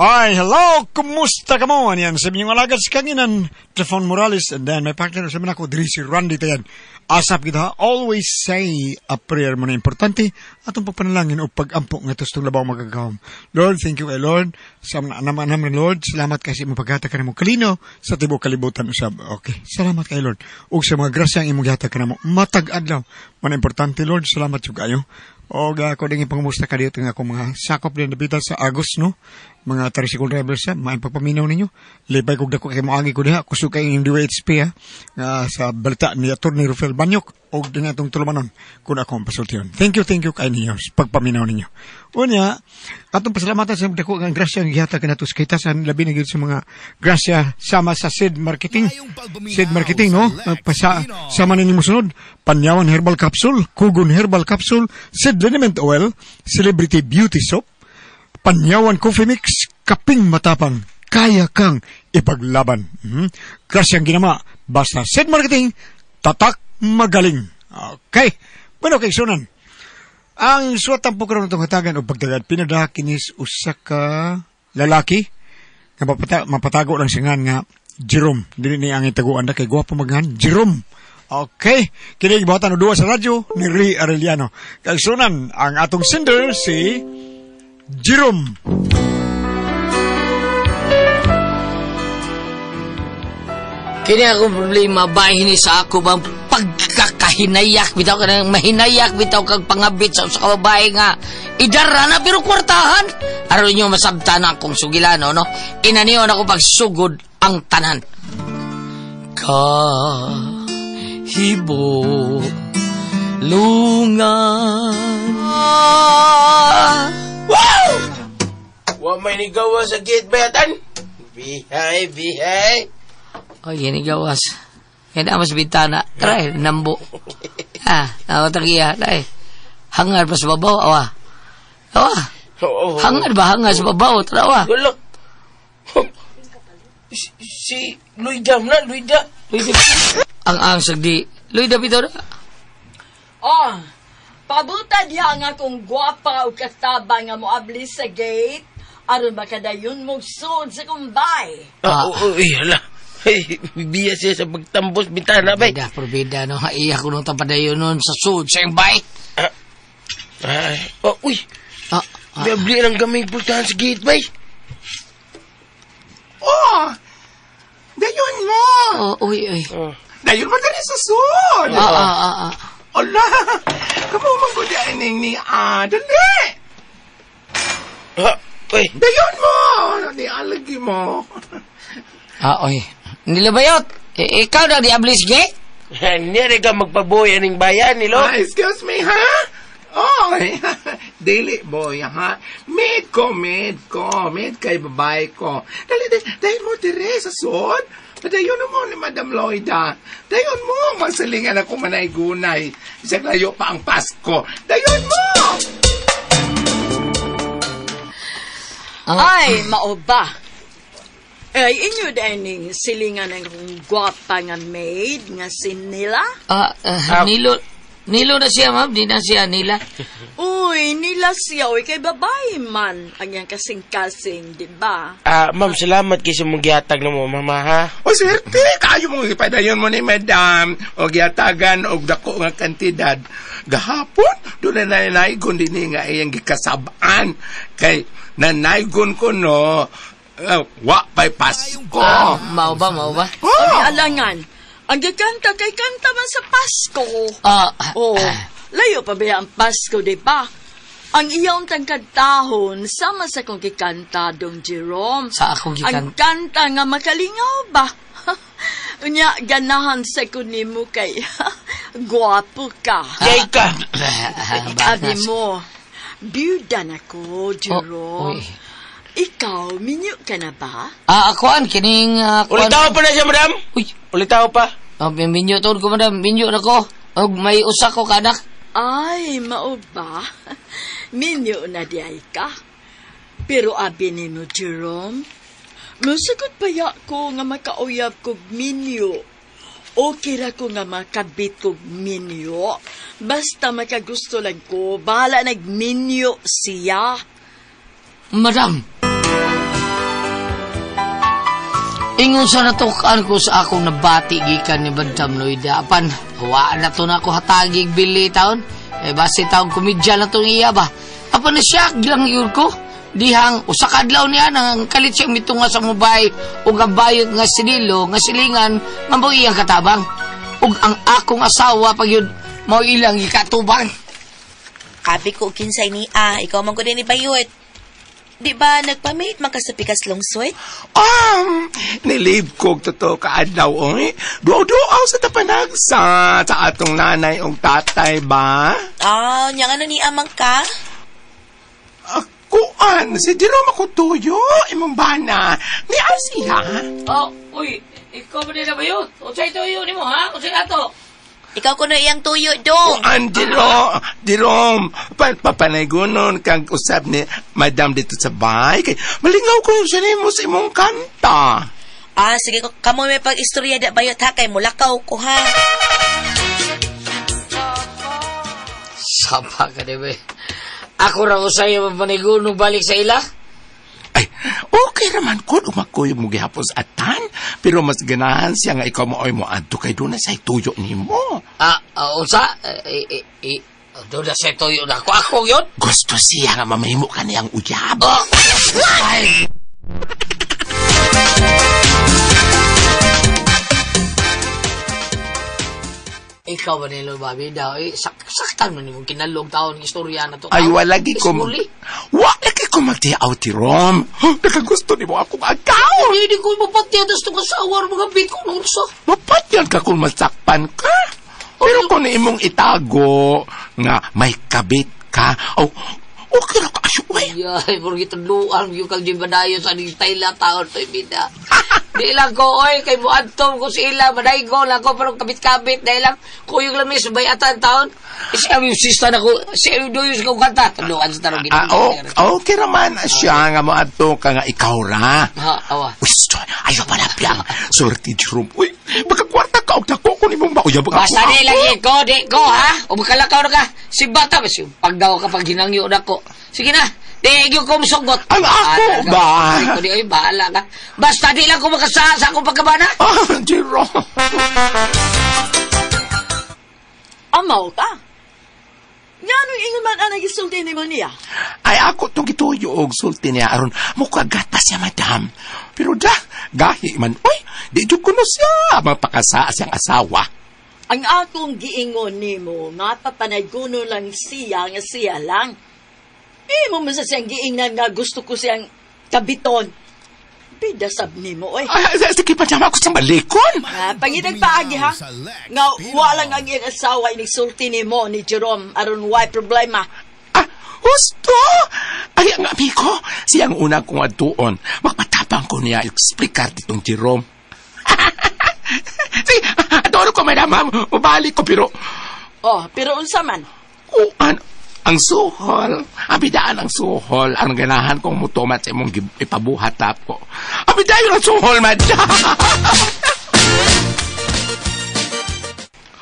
Ay, hello! Kumusta ka mo? Yan, sabi niyong alagad si Kanginan, Trifon Morales, and then my partner, sabi na ako, diri si Randy Tayan. Asap kita, always say a prayer mo na importante, atong pagpanalangin o pag-ampo nga ito itong labaw magagawam. Lord, thank you kay Lord. Sa naman namin, Lord, salamat kasi mo paghatag ka na mo kalino sa tibok kalibutan usab. Okay, salamat kay Lord. O sa mga grasya ang imong gihatag ka na mo, matag-adlaw. Mana importante, Lord, salamat yung kayo. O ako din ipangumusta ka dito nga akong mga sakop din nabita sa Agos, no? Mga tricycle drivers sa maayong pagpaminaw ninyo. Libay kong dako kay moangi ko diha. Kuso kay yung DWHP sa balita ni Atty. Rafael Banyok. O din atong tulumanon kung akong pasultiyon. Thank you kay ninyo sa pagpaminaw ninyo. Unya, atong pasalamatan sa dako ng grasya ang gihatag na ito sa kaitasan. Labi na sa mga grasya sama sa Seed Marketing. Seed Marketing, no? Sama na ninyo sunod. Panyawan Herbal Capsule, Kugon Herbal Capsule, Seed Liniment Oil, Celebrity Beauty Soap, Panyawan Coffee Mix, Kaping Matapang, kaya kang ipaglaban. Grasyang ginama, basta Seed Marketing, tatak magaling. Okay. Bueno, kay sunan. Ang suwatang po karoon itong hatagan o pagdagad, pinadakinis usa ka lalaki, nga mapatago lang singan nga Jerome. Dili ni ang itaguan na kay guwapo maghan, Jerome. Okay. Kinig bawatan o duwa sa radyo ni Ray Arellano. Kay sunan, ang atong sender si Jerome. Kini akong problema, bahin ni sa ako bang pagkakahinayak, bitaw ka nang mahinayak, bitaw kang pangabit sa kababae nga, idara na pero kwartahan. Aron nyo masabtan akong sugilano, no? Inaniyon ako pagsugod ang tanan. Kahibo, lungan. Wow! Wa may nigawa sa gate bayatan. Bihay. Oh, yan gawas. Yan ang mas bintana. Try, nambo. Nakatagiya. Try. Hangar pa sa babaw, awa. Hangar ba? Hangar sa babaw, trawa. Wala. Si Luida na, Luida. Ang sagdi. Luida, bito na. Oh, pabuta diya nga kung gwapa o kasaba nga moabli sa gate. Aron ba kadayon mo sud sa kumbay? Hala. Hey, biya siya sa pagtambos bintana, bay. Probida, no? Iya ko nung tapadayon nun sa sud, sa yung bay. Uy. Biyabli lang kaming pultahan sa gate, bay. Oh! Dayon mo! Uy. Dayon mo dali sa sud! Ala! Kamu magkudian ni dali! Uy. Dayon mo! Di alagi mo. Uy. Nilabayot, ikaw na diablis gate? Hindi ka magpaboy aning bayan, nilo. Excuse me, ha? Oy, dili, boy, ha? Maid kay babae ko. Dahil mo dire sa sud. Dayon mo ni Madam Loida. Dayon mo, magsalingan ako manay-gunay. Isang layo pa ang Pasko. Dayon mo! Ay, mao ba? Ay, inyo dining silingan ng gwapa nga maid nga si Nila? Nilo na siya, ma'am. Di na siya Nila. Uy, Nila siya. Uy, kay babae man. Ang yang kasing-kasing, di ba? Ma'am, salamat kasi mong gihatag na mo, mama, ha? O, swerte, kayo mong ipadayon mo ni Madam. O, giatagan, o dako nga kantidad. Gahapon, doon na nanaygon din nga iyang gikasabaan. Kay nanaygon ko, no, pa'y Pasko. Mau ba? Sabi alangan, ang gikanta kay kanta man sa Pasko. Layo pa ba ang Pasko, di ba? Ang iyong tangkadtahon, sama sa kong gikanta, Dong Jerome. Sa akong gikanta? Ang kanta nga makalingaw ba? Unya, ganahan sa kunimo kay guwapo ka. Kay ka. Sabi mo, biyuda na ko, Jerome. Ikaw, minyo ka na ba? Akuan, kining... Ulitaw pa na siya, madam? Uy. Ulitaw pa? Minyo taon ko, madam. Minyo na ko. May usa ko, kanak. Ay, mao ba? Minyo na di ay ka. Pero abi ni mo, Jerome, musugot pa ya ko nga makauyab kog minyo. Okay ra ko nga makabit kog minyo. Basta makagusto lang ko, bahala nagminyo siya. Madam. Ingon sa natukan ko sa akong nabati gikan ni Madam Loida. Apan, hawaan na to na ako hatagig bili taon. Base taon komedya na tong iya ba. Apan na siya, gilang yun ko. Dihang, usakadlaw niya nang kalit siyang mitunga sa mubay o gabayot nga sinilo, nga silingan, mambo iyang katabang. Ug ang akong asawa pag yun, mau ilang ikatubang. Abi ko kinsay ni ikaw man ko din ni Bayot. Di ba nagpamit man ka sa pikas lungsod? Nilib ko totoo kaadlaw, oy. Duaw-duaw sa tapanagsa sa atong nanay o tatay ba? Niyang ano ni amang ka? Kuan, si Jerome ako tuyo, imong bana. Ni Arsia. Uy, ikaw ba nila ba yun? O sa'yo tuyo ni mo, ha? O sa'yo ato? Ikaw kuno iyang tuyo, dong. Kuan, Jerome. Papanay gunon kang usap ni Madam dito sa bahay. Kay malingaw ko siya ni mo sa imong kanta. Sige, kamo may pag-istorya da Bayot ha, kay mulakaw ko ha. Sapa ka, diba? Ako ra ko sa'yo mapanigunog balik sa ila? Ay, okay raman ko umakoy mo gihapon sa atan. Pero mas ganahan siya nga ikaw mo ay mo adto kay doon na sa tuyo ni mo. Unsa? Doon na sa tuyo na ako yun? Gusto siya nga mamahimo ka niyang uyab. Ay! Ikaw ba nilo, Bobby? Daw, saktan mo nimong kinalog taon ng istorya na to. Ay, walagi ko magtiyaw ti Rom. Nakagusto ni mo ako agaw. Hindi ko mapatyan tas itong kasawar mga bit ko nung sa. Mapatyan ka kung masakpan ka. Pero kung imong itago nga may kabit ka, okay na ka asyuway. Ay, porque tuluan yung kaljibadayo sa nitayla taon to ibida. Di lang ko, kay muadtong ko sila, madaygo lang ko, pero kabit-kabit, dahil lang, kuyog lang may subayatan taon. Siya yung sista na ko, siya yung doyos ko kanta, tuluan sa tarong ginagawa. Okay naman siya nga muadtong ka nga ikaw ra. Awa. Gusto, ayaw pa na piyang, sorti Jerome. Uy, baka kwarta ka, og dako ko ni mong mauyab ang basta di lagi ko, ha? O makalakaw na ka, si bata, basta yung pagdaw ka pag hinangyo na ko. Sige na. Di, yung kumusugot. Ang ako ba? Ay, bahala ka. Basta di lang ko makasasa akong pagkabana. Jerome. Amaw ka? Nga nung ingon man ang nagisulti ni mo niya? Ay, ako itong gituyo og sulti niya aron mukagata siya, madam. Pero gahi man. Uy, di dyan ko na siya. Mapakasa siyang asawa. Ang akong giingon ni mo, nga papanay guno lang siya, nga siya lang. Mo man sa siyang giingnan nga gusto ko siyang kabiton. Bidasab ni mo, oy. Sige pa dyan ako sa malikon. Pangitag paagi, ha? Nga walang ang iyang asawa inisulti ni mo, ni Jerome, aron why problema. Gusto! Ay, ang amigo, siyang una kong atuon. Magpatapang ko niya explicar ditong Jerome. Sige, adoro ko, madam, mabalik ko, pero... pero unsa man? Ang suhol. Abidaan ang suhol. Ang ganahan kong mutumat sa imong ipabuhat ko. Abidayon ang suhol, madam.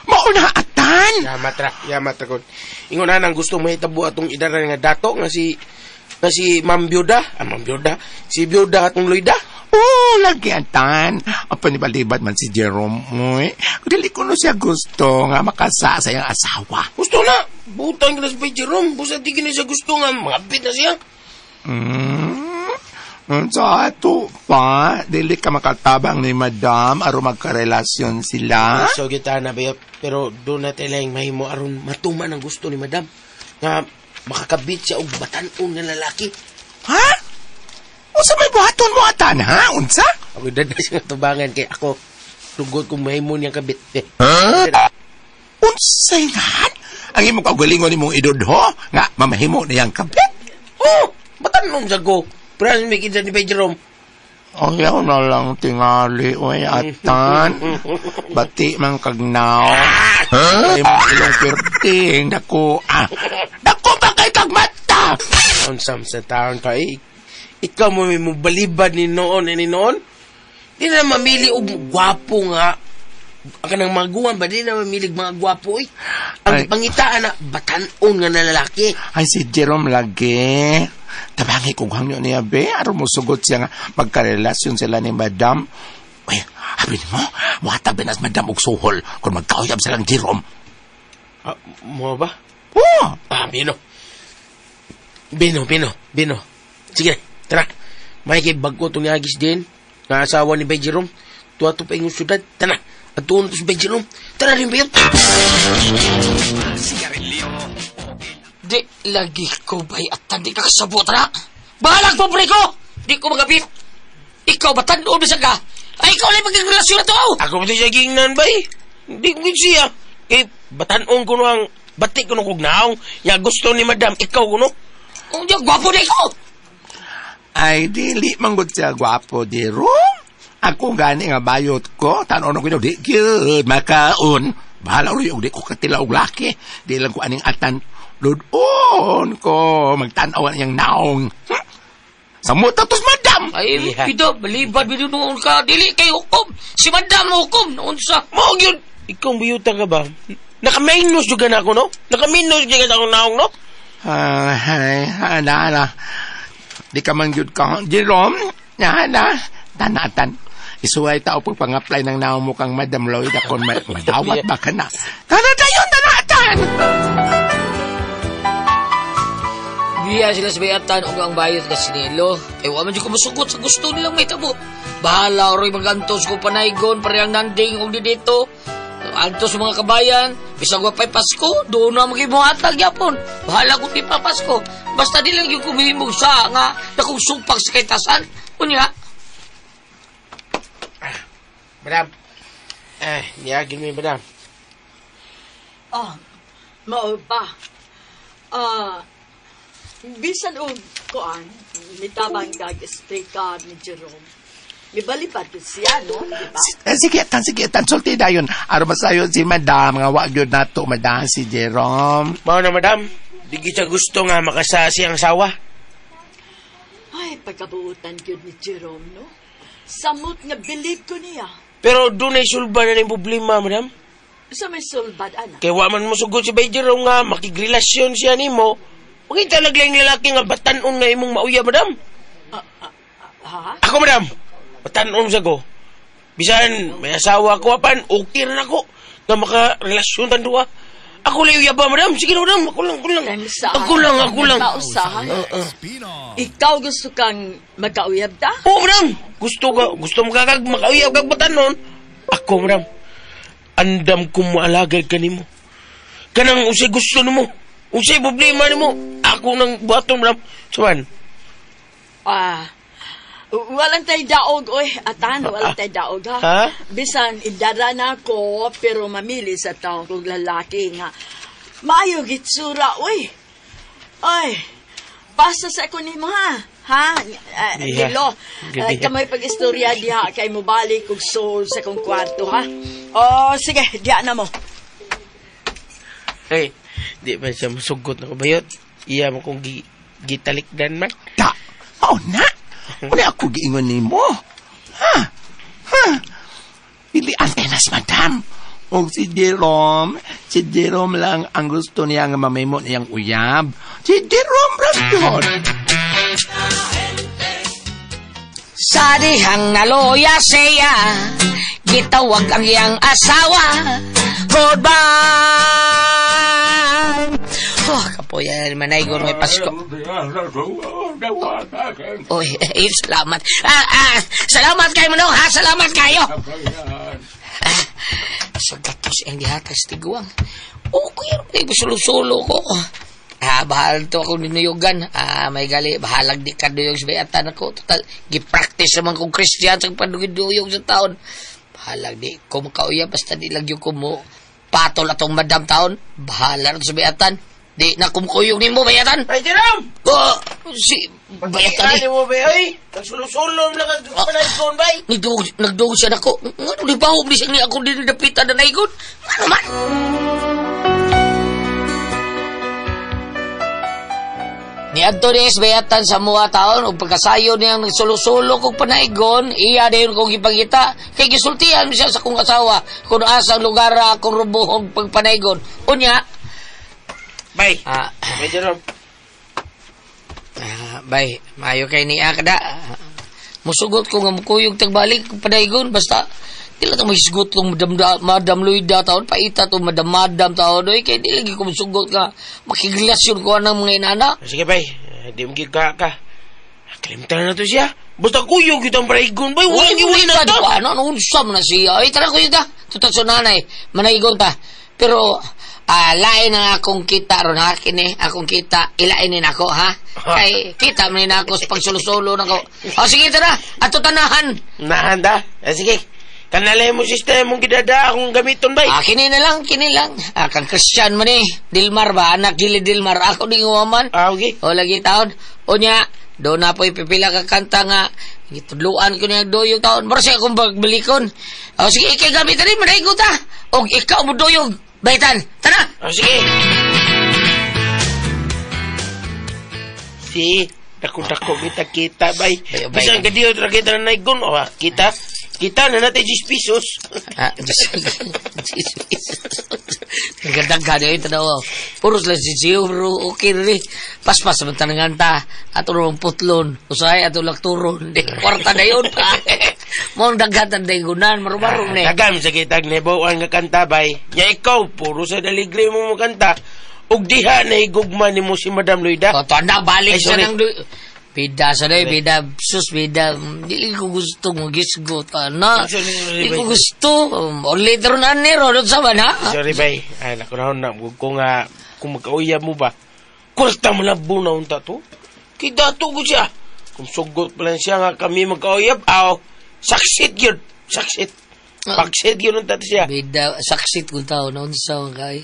Mauna atan. Yamat ra ko. Ingon na nang gusto mo itabo atong idaran nga dato nga si Ma'am Biyuda. Ma'am Biyuda. Si Biyuda atong Loida. Lagi atan. Apa ni balibad man si Jerome mo Dili ko no siya gusto nga makasa sa iyang asawa. Gusto na. Butang ka na si Jerome. Busa di siya gusto nga. Mabit na siya. Sa ato pa, dili ka makatabang ni madam aron magkarelasyon sila. So kita na ba, pero doon na talang mahimo aron matuman ang gusto ni madam. Nga makakabit siya og batan-on nga lalaki. Ha? Unsa may buhaton mo atan, ha? Unsa? Ako dada siya nga tubangan kay ako. Tugod kong mahimo niyang kabit. Unsay nga? Ang imong kaugalingon nimong idodho nga mamahimo niyang kabit? Batan-on sa ko. Pero may kita ni Jerome. Ayaw na lang tingali, oy, atan. Bati mang kagnaw. Ay mo ilong perting, dako. Dako ba kay kagmata? On sa taon pa, ikaw mo may balibad ni noon. Di na mamili og gwapo nga. Ang kanang maguwan ba, di na mamili mga gwapo, Ang pangitaan na batan-on nga na lalaki. Ay, si Jerome lagi. Tabangi kong hangyo niya, be. Aron mo sugot siya nga magkarelasyon sila ni madam. Uy, habi mo, muhatag binas madam og suhol kung magkauyab silang Jerome. Mo ba? Oo! Bino. Sige, tara. May kay bago itong agis din. Nga asawa ni Bay Jerome. Tuwa ito pa yung syudad. Tara. At tuwa ito si Bay Jerome. Tara rin ba yun? Di lagi ko bay at tandi ka kasabot na. Bahalag po, pre ko! Di ko magapit. Ikaw ba tandaan bisa ka? Ay, ikaw lang magkagrelasyon na to! Ako ba siya gingnan, Bay? Hindi ko siya. Eh, batanon ko ang batik ko nung kugnaong. Ya gusto ni madam, ikaw ko no? Oh, di, gwapo na ikaw! Ay, dili manggod siya gwapo, Jerome. Ako gani nga bayot ko. Tanon ko di gyud makaon. Bahala ulit yung di ko katila og laki. Di lang ko aning atan. Ludon ko magtanaw niyang naong. Samot na tos madam. Ay, pida, balibad bido noon ka. Dili kay hukom. Si madam hukom noon sa... Mo yun! Ikaw biyuta ka ba? Nakaminos juga na ako, no? Nakaminos juga na ako naong, no? Ay, hala. Di ka man gyud ka, Jerome. Hala, tanatan. Isuway tao pag pang-apply ng naong mo kang Madam Lloyd akong madawat ba ka na? Tanatan! Biya sila sa bayatan o ang bayot ka sinilo. Eh, waman dyan kumusugot sa gusto nilang may tabo. Bahala ro'y magantos ko panaygon, parehang nanding o di dito. Antos mga kabayan, bisag wapay Pasko, doon na magibuhatag yapon. Bahala ko di pa Pasko. Basta di lang yung kumihimog sa nga na kung supak sa kaitasan. Kunya. Madam. Niyagin mo yung madam. Mao ba? Bisan og kuan, mitabang kag-stay card ni Jerome. Mibalipad ko siya, no? Diba? Sige, tan. Sulti na yun. Araw masayon si madam, nga wag yun na to, madam, si Jerome. Mao na, madam. Di kita gusto nga makasasi ang asawa. Ay, pagkabuutan yun ni Jerome, no? Samot nga believe ko niya. Pero doon ay sulba na yung problema, madam. Sa may sulbad, anak. Kaya waman mo sugod si Bay Jerome nga, makigrelasyon siya ni mo. Makita naglang lalaki nga batanon nga imong mauya, madam. Ha? Ako, madam. Batanon sa ko. Bisan, may asawa ko, apan, okay na ako na makarelasyon tanduwa. Ako lang yung yaba, madam. Sige na, madam. Ako lang. Ako lang. Pausahan. Ikaw gusto kang magkauyab ta? Oo, madam. Gusto mo makauyab kag batanon. Ako, madam. Andam kong maalagay ka ni mo. Kanang usay gusto ni mo. Usay problema ni mo. Ako nang buhaton, madam. Saman? Walang tayo daog, oy. Atan, walang tayo daog, ha? Ha? Bisan, idara na ako, pero mamili sa taong kong lalaki nga. Maayo gitsura, oy. Oy, basta sa ako ni mo, ha? Ha? Nilo, kamay pag-istorya diha kay mo balik kong soul sa kong kwarto, ha? O, sige, diha na mo. Hey, di ba siya masugot na kabayot? Iya mo kong gitalikdan man. Na? Wala ako giingon ni mo. Ha? Pilian tenas, madam. O si Jerome lang ang gusto niya nga mamimot niyang uyab. Si Jerome Raston. Sa dihang naloya siya, gitawag ang iyang asawa. Goodbye! Oh, kapoyan, manaygon may Pasko. Oy, salamat. Salamat kayo mo, ha? Salamat kayo. So, gatos ang dihatas tiguang. Okay, sulo-sulo ko. Bahal to ako ninuyugan. May gali, bahalag di ka duyog sa bayatan ako. Total, gipractice naman kong Christian sa pandugid-duyog sa taon. Bahalag di ko makauyab, basta di lang yung kumo. Patol atong madam taon. Bahala rin sa bayatan. Di na kumukuyog ni mo, bayatan. Ay, Jerome! Si bayatan ni mo, bay? Nagsulo-sulo lang ang panaygon, bay? Nagdugod siya na ko. Ano, di ba di siya ni ako din napitan na naigon? Ano man? Ni Antones bayatan sa mga taon ug pagkasayo niyang nagsulo-sulo kog panaigon, iya dayon kog ipangita kay gisultihan siya sa kong asawa kun asang lugar akong rubuhog pagpanaigon. Unya, bay. Bay Jerome. Bay, mayo kay niya kada. Musugot ko nga mukuyog tagbalik padaygon basta dili ta mahisgot tong Madam Luida taon paita to Madam taon oy kay dili ko musugot nga makigrelasyon ko anang mga inana. Sige bay, di mo ka. Kalimtan na to siya. Basta kuyog itong paraigon bay, walang iwan na to. Ano unsam na siya. Ay tara kuyog ta. Tutok sa nanay, manaigon ta. Pero lain ang akong kita ron ha kini akong kita ilainin ako ha. Kay kita man ako sa pagsulo-sulo nako. O sige tara, ato tanahan. Nahanda. Sige. Kanalay mo sistema mong gidada akong gamiton bay. Kini lang. Kang Christian man eh. Dilmar ba? Anak gili Dilmar. Ako di nguwaman. Okay. O lagi taon. O niya, doon na po ipipila ka kanta nga. Itudluan ko niya doyog taon. Marasya akong bagbalikon. O sige, ikay gamitan rin. Manaigo ta. O ikaw mo doyog. Baitan. Tara. O sige. Si, dako kita bay. Bisang kadiyo kita na naigon. O kita na natin 10 pesos. 10 pesos. Nagandang yun, tanaw. Puros lang si Gio, pero okay rin. Paspas naman tanangan ta. Ato naman putlon. Usay, ato lakturon. Kwarta na yun. Mong dagatan na igunan. Marumarong na. Nagam sa kitag nebawaan nga kanta, bay. Nya ikaw, puro sa daligre mo kanta. Ug diha na igugma ni mo si Madam Luida. O, tanda, balik siya ng Bida sa day, bida, dili ko gusto mo gisgot, ana. Dili ko gusto, o later na nero, doon sa man, ha? Sorry, bay. Ay, nakunahon na, kung magkauyab mo ba, kurta mo na bunaw ta to. Kaya dato ko siya. Kung sugot pa lang siya nga kami magkauyab, saksit yun, saksit. Paksit yun ang tato siya. Bida, saksit kung tao, naon sa kay.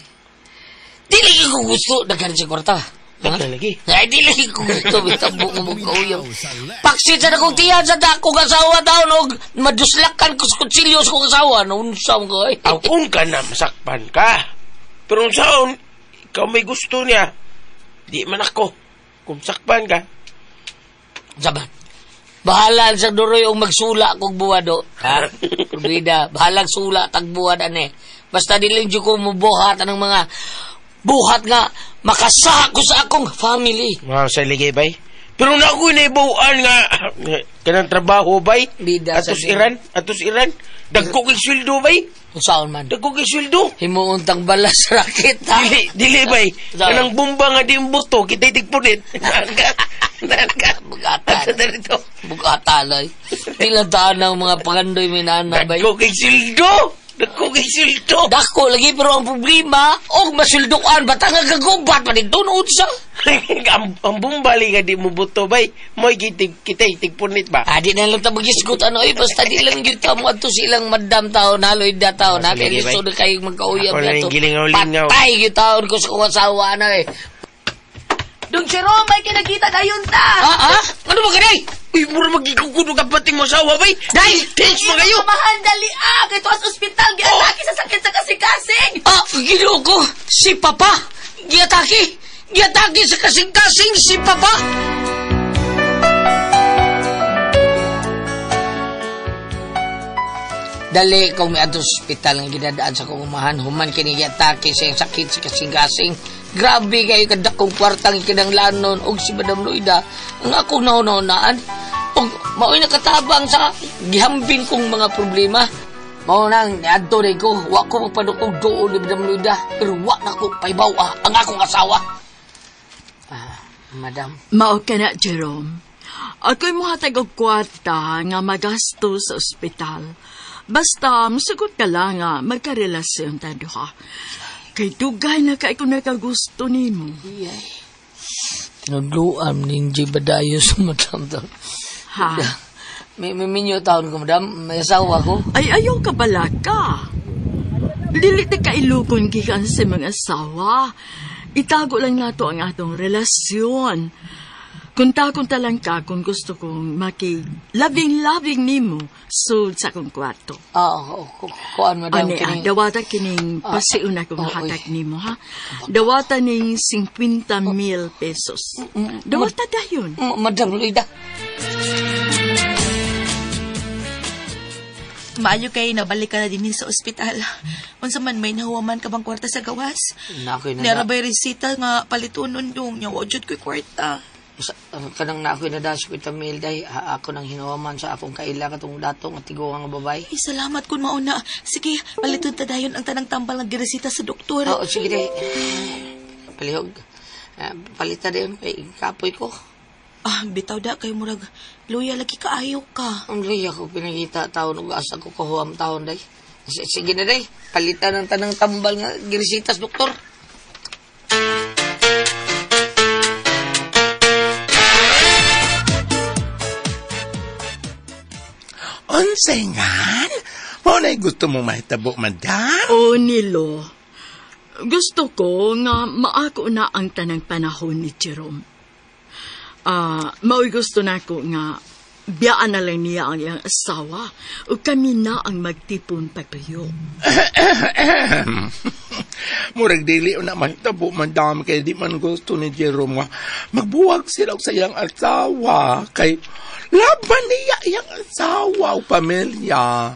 Dili ko gusto, nagkaroon siya kwarta. Lagi. Ay, dili ko gusto. Bitabo mo magkauyang. Paksit sa akong tiyan sa dakong asawa taon o maduslakan ko sa kutsilyo sa kong asawa. Naunsam ko eh. Kung ka na masakpan ka. Pero saan, ikaw may gusto niya. Di man ako. Kung sakpan ka. Saban. Bahala sa duroy ang magsula kong buwado. Ha? Bida, bahalang sula tagbuwad ane. Basta diling dyo ko mabuhat ng mga buhat nga makasaha ko sa akong family. Wow, sa ligay, bay. Pero na ako'y naibawaan nga kanang trabaho, bay. Bida atos Iran. Dagko kay sweldo, bay. Kung saan man. Dagko kay sweldo. Himuuntang balas rakit, ha? Dili, bay. Kanang bomba nga di buto, kita'y tigpunit. Bugatan, ay. Tiladaan ng mga pangandoy minana, bay. Dagko kay sweldo. Dako lagi pero ang problema masuldukan bata nga gagubat pa din tunod sa ang bumbali nga di mo buto bay mo'y kita'y tigpunit ba di na lang ta magisgot basta di lang yun mo ato silang Madam taon haloy da taon kaya gusto na kayo magkauyab na to patay yung taon ko sa kong asawa na Dong Jerome, may kinakita kayon ta. Ano ba ganay? Uy, mura magikukudo ka pating masawa, bay. Day! Thanks mo kayo. Samahan dali kay tuwas ospital. Giatake sa sakit sa kasing-kasing. Ginoo ko, si Papa. Giatake sa kasing-kasing si Papa. Dali kung may ato ospital nga ginadaan sa kong umahan, human kinigiatake sa sakit sa kasing-kasing. Grabe kayo kadakong kwartang ikinanglanon og si Madam Luida ang akong naunaan og mao'y nakatabang sa gihambing kong mga problema. Mao nang niadto rin ko, wa ko magpadukog doon ni Madam Luida, pero wa na ko paibawa ang akong asawa. Madam. Mao ka na, Jerome. Ako'y muhatag og kwarta nga magasto sa ospital. Basta, musugot ka lang nga magkarelasyon ta duha. Kay dugay na kay kung nakagusto ni mo. Iyay. Tinudluan ninji badayo sa Madam taon. Ha? May minyo taon ko, Madam. May asawa ko. Ay, ayaw ka bala ka. Dili na kailukon gikan sa mga asawa. Itago lang nato ang atong relasyon. Kunta lang ka kung gusto kong labing ni mo sud sa akong kwarto. Kuan, Madam. Dawata kining pasiuna kong hatag ni mo, ha? Dawata ning 50,000 pesos. Dawata dayon. Madam Luida. Maayo kay nabalik ka na din sa ospital. Unsa man may nahuwaman ka bang kwarta sa gawas? Narabay resita nga palitunon dong nya wajud ko'y kwarta. Kanang na ako'y nadas ko itamil day, ako nang hinawaman sa akong kaila katong datong at tiguang nga babae. Ay, salamat kun mauna. Sige, paliton ta dayon ang tanang tambal ng giresita sa doktor. Oo, sige day. Palihog. Palita din, kapoy ko. Bitaw da kay murag luya lagi kaayo ka. Ang luya ko pinagita taon ug asa ko kuhuam taon day. Sige na day, palitan ng tanang tambal nga girisitas doktor. Unsay ngan? Mao na gusto mo mahitabo, madam? O Nilo, gusto ko nga maako na ang tanang panahon ni Jerome. Mao'y gusto na ko nga biyaan na lang niya ang iyang asawa o kami na ang magtipon pagpayo. Murag dili na mahitabo, madam, kaya di man gusto ni Jerome nga magbuwag sila sa iyang asawa. Kay laban niya iyang asawa o pamilya.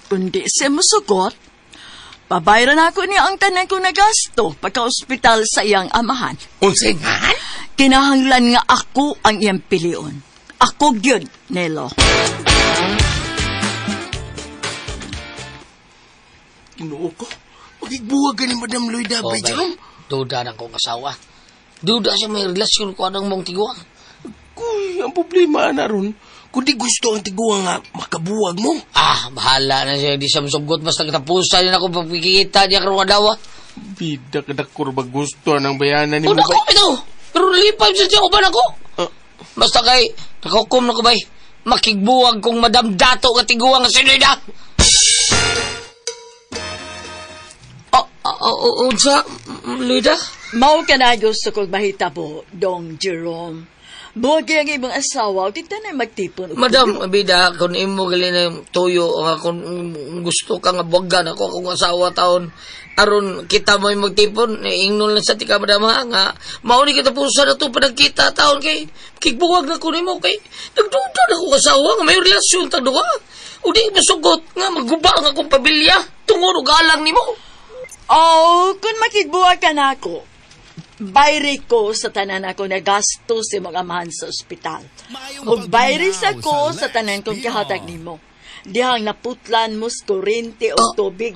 Kundi siya musugot, pabayran ako niya ang tanan ko na gasto pagka-ospital sa iyang amahan. Unsay ngan? Kinahanglan nga ako ang iyang pilion. Ako gyud, Nelo. Ginoo ko. Magigbuwag ka ni Madam Loida, Okay. Jerome. Duda na kong asawa. Duda siya may relasyon ko anong mong tiguang. Kuy, ang problema na ron, kung di gusto ang tiguang nga makabuwag mo. Bahala na siya. Di siya masugot. Basta katapusan niya ako pagkikita niya karong adawa. Bida kadakor ba gusto ng bayanan ni O nako, ito! Pero lipay siya siya uban ako. Basta kay, nakahukom na ko bay. Makigbuwag kong Madam Dato nga tiguang nga sinida. Unsa, Lida? Mao ka na gusto kong mahitabo, Dong Jerome. Buwag ang ibang asawa, di na magtipon. Madam, bida, kung imo gali na tuyo, kung gusto ka nga buwagan ako akong asawa taon, aron kita mo magtipon, ingnon lang sa tika, madam, nga, mauni kita po sa nato panagkita taon kay, kikbuwag na ko nimo kay, nagduda na akong asawa, nga may relasyon tagduwa. O di masugot, nga magguba ang akong pamilya, tungod og alang nimo. Kung makigbuwag ka na ako, bayri ko sa tanan ako na gasto sa mga amahan sa ospital. O bayri sa ko sa tanan kong kahatag nimo. Dihang naputlan mo sa kurente o tubig.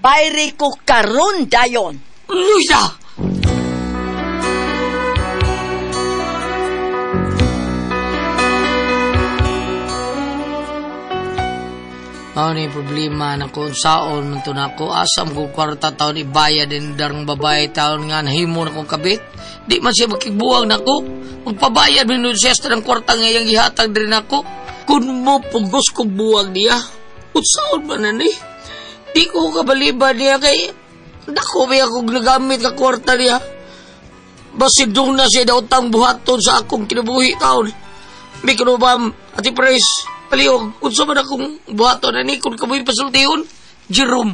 Bayri ko karon dayon. Luisa! Ano yung problema na kung saon man to na ako, asam kong kwarta taon ibayad din darang babae taon nga nahimo na kong kabit. Di man siya makigbuwag na ako. Magpabayad minun siya sa ng kwarta nga yung gihatag din ako. Kung mo pugos kong buwag niya, kung saon man na ni, di ko kabaliban niya kay dako may akong nagamit na kwarta niya. Basid doon na siya daw tang buhaton sa akong kinabuhi taon. May kanubam, Ate Pres, palihog, unsa man akong buhaton na ni kung kamoy pasultihon, Jerome.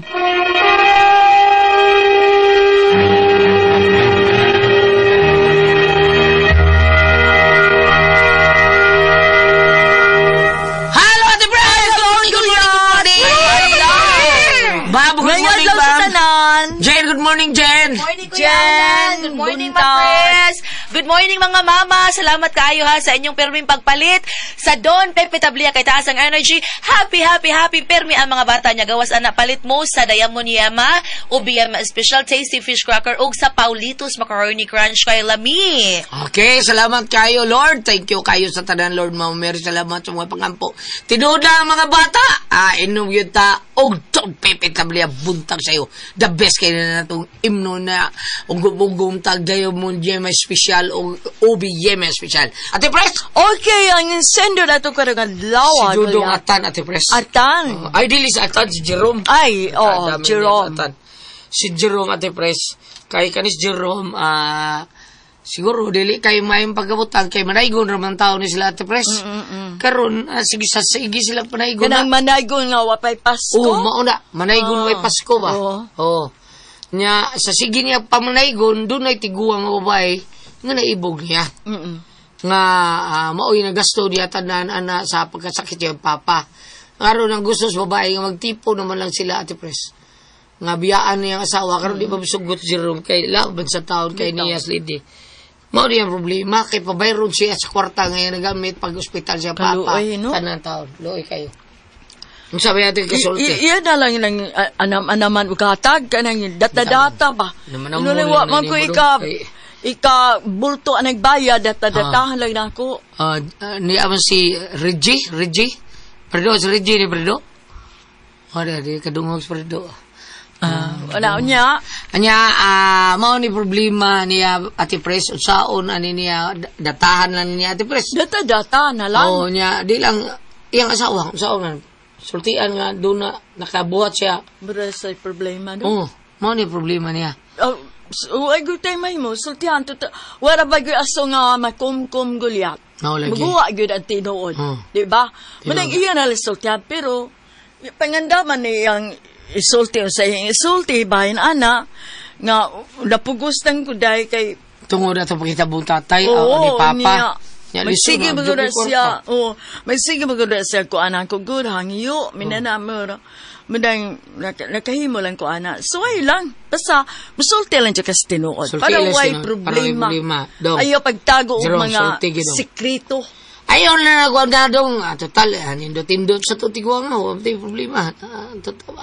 Hello, Ate Pres! Good morning! Babu, good morning, ma'am. Jen, good morning, Jen. Morning, Kuya Alan. Good morning, Mapres. Good morning, mga mama. Salamat kaayo ha sa inyong perming pagpalit. Sa Don Pepe Tablia kay taas ang energy. Happy, happy, happy permi ang mga bata niya. Gawas anak palit mo sa Diamond Yama, Ubiyama Special Tasty Fish Cracker, ug sa Paulitos Macaroni Crunch kay Lami. Okay, salamat kayo, Lord. Thank you kayo sa tanan, Lord. Ma'am Mary, salamat sa mga pangampo. Tinuod na ang mga bata. Inom yun ta, og Don Pepe Tablia, buntag sa'yo. The best kayo na itong imno na ugum-ugum tag Diamond Yema Special o Ubi Yema Special. Ate Pres! Okay, ang insendo na ito karang lawa. Si Judong Atan, Ate Pres. Atan? Ay, dili si Atan, si Jerome. Ay, Dami Jerome. niya, Atan. Si Jerome, Ate Pres. Kay kanis Jerome, siguro, dili kay mayong pagkabutan, kay manaygon raman tao ni sila, Ate Pres. Karon, sige, sasigi silang panaygon na. Kanang manaygon nga, wapay Pasko. Oo, mauna. Manaygon may Pasko ba? Oo. Nya, sa sige niya pamanaygon, doon ay tiguang nga babae, nga naibog niya. Nga, maoy na gasto niya tanan ana sa pagkasakit niya papa. Karon ang gusto sa babae, nga magtipo naman lang sila, Ate Pres. Nga biyaan niya ang asawa, karon di ba masugot si Jerome kay laban sa taon kay Nias Lady. Mao di ang problema kay pabayron siya sa kwarta ngayon nagamit pag ospital siya papa. Kaluoy, no? Tanan taon. Luoy kayo. Ang sabi natin kasulti. Iyan na lang ng anaman ugatag ka nang data-data ba? Naman ang Inuliwa man muli, ko nanimulog ika bulto ang nagbayad data-datahan lang na ako. Ni aman si Reggie. Predo si Reggie ni Predo. Di kadungog si Predo. Wala niya. Anya, mao ni problema niya Ate Pres, unsaon ani niya datahan lang niya Ate Pres. Data na lang. Oo niya, di lang iyang asawa, unsaon man. Sultian nga doon na nakabuhat siya. Pero sa problema no. Oo, mao ni problema niya. So, ay gutay may mo, sultihan to. Wala ba yung aso nga makumkum gulyat? No, lagi. Maguwa yun ang tinuod. Di ba? Manang iyan na sultihan, pero pangandaman niyang isulti o sa iyang isulti, bahin ana, nga napugos ng kuday kay... Tungod na ito pagkitabong tatay, Oo, ni Papa. May sige maganda siya. Oo, may sige maganda siya ko anak ko good hangyo minana mo. Madang nakahimo lang ko anak. So ay lang. Basta musulti lang siya kasi tinuod. Para way problema. Ayaw pagtago og mga sekreto. Ayaw na nagwag na dong. Total, nindot-indot sa tutigwang na. Huwag tayo problema.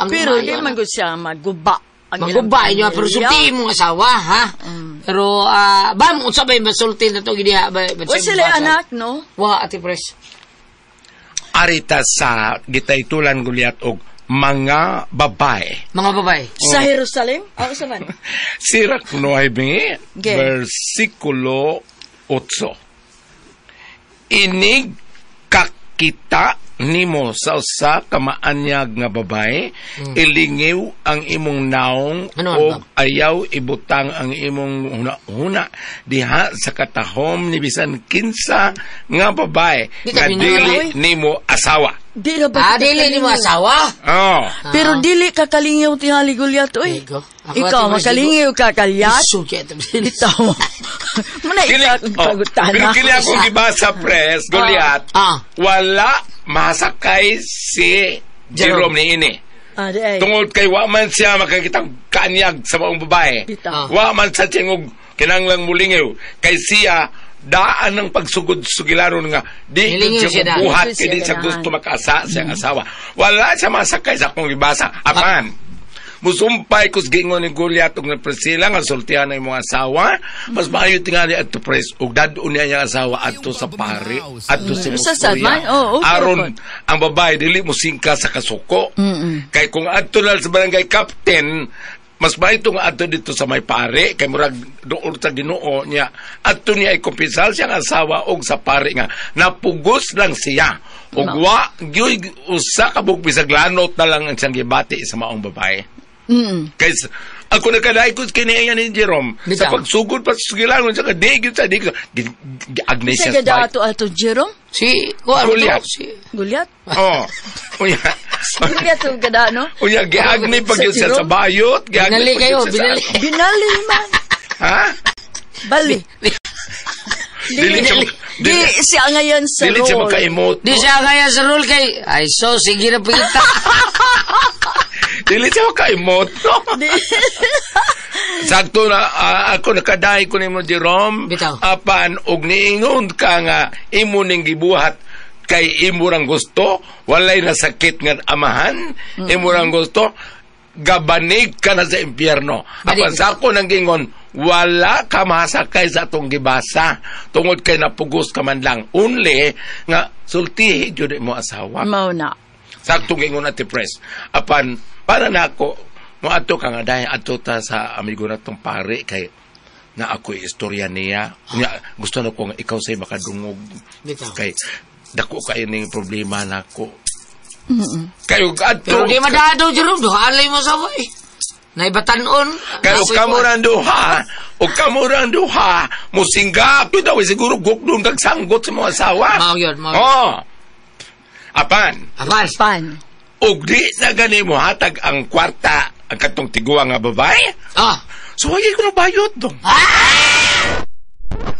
Pero di naman ko siya maguba. Maguba niya, pero sulti mo asawa, ha? Pero, ba mo sabay masulti na ito, giniha ba? O sila anak, no? Wa, Ate Pres. Arita sa gitaytulan gulyat og mga babae. Mga babae. Sa Jerusalem? Ako sa man? Sirak 9, versikulo 8. Inig kakita nimo sa usa ka maanyag nga babae, ilingiw ang imong naong o ayaw ibutang ang imong huna diha sa katahom ni bisan kinsa nga babae nga dili nimo asawa. Dili ba? Dili nimo asawa? Oh. Pero dili ka kalingiw tingali Gulyat, oy. Ikaw makalingiw ka kalyat. Bitaw. Muna ikaw pagutan. Pero kini akong gibasa press, Gulyat. Wala masakay si Jerome ni ini. Tungod kay wa man siya makakitang kanyag sa maong babae. Wa man sa tingog kinanglang mulingiw kay siya daan ng pagsugod-sugilaron nga di siya buhat kay di siya gusto makaasa sa asawa. Wala siya masakay sa akong gibasa. Apan musumpay kus gingon ni Gulyat og ni Priscilla nga sultihan na imong asawa, mas maayo tingali adto pres og dadon niya ang asawa adto sa pari, adto sa Mostoria. Aron ang babae dili mo singka sa kasuko. Kay kung adto na sa barangay captain, mas maayo nga adto dito sa may pare kay murag doon sa Ginoo niya. Adto niya ay kumpisal siyang asawa og sa pare nga napugos lang siya. Og wa gyud usa ka bisag lanot na lang ang siyang gibati sa maong babae. Kaya ako nagkadaay ko kiniya ni Jerome sa pagsugod pa sa sugilangon sa kadigit sa digit Agnesia Spike. Sige dato ato Jerome? Si Gulyat. Gulyat? Oo. Unya. Gulyat yung kada, no? Unya, giagni pag yun sa bayot. Binali kayo, binali. Binali man. Ha? Bali. Di siya ngayon sa role. Dili siya maka-emote. Di siya ngayon sa role kay, ay so, sige na pagkita. Dili siya maka-emote. Sakto na ako nakadahi ko nimo Jerome. Apan og niingon ka nga imo ning gibuhat kay imo rang gusto, walay na sakit nga amahan, imo rang gusto gabanig ka na sa impyerno. Apan sa ako nang gingon wala ka masakay sa atong gibasa tungod kay napugos ka man lang unli nga sultihi jud mo asawa. Mao na. Sakto gingon Ate Pres. Apan para nako mo ato ka nga dahil ato ta sa amigo natong pare kay na ako istorya niya. Gusto na ko nga ikaw say makadungog. Kay dako kay ning problema nako. Kayo ato. Pero di madado Jerome do halay mo sa way. Naibatanon. Kayo kamurang duha. O kamurang duha. Musinggap yun daw. Siguro gukdun kag sanggot sa mga asawa. Mao yun. Apan. Og di na gani mo hatag ang kwarta ang katong tiguwa nga babae. So wagi ko na bayot dong.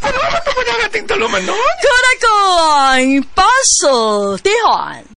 Ano naman ito ba na ating taluman noon? Kuna ko ang puzzle, Tihon.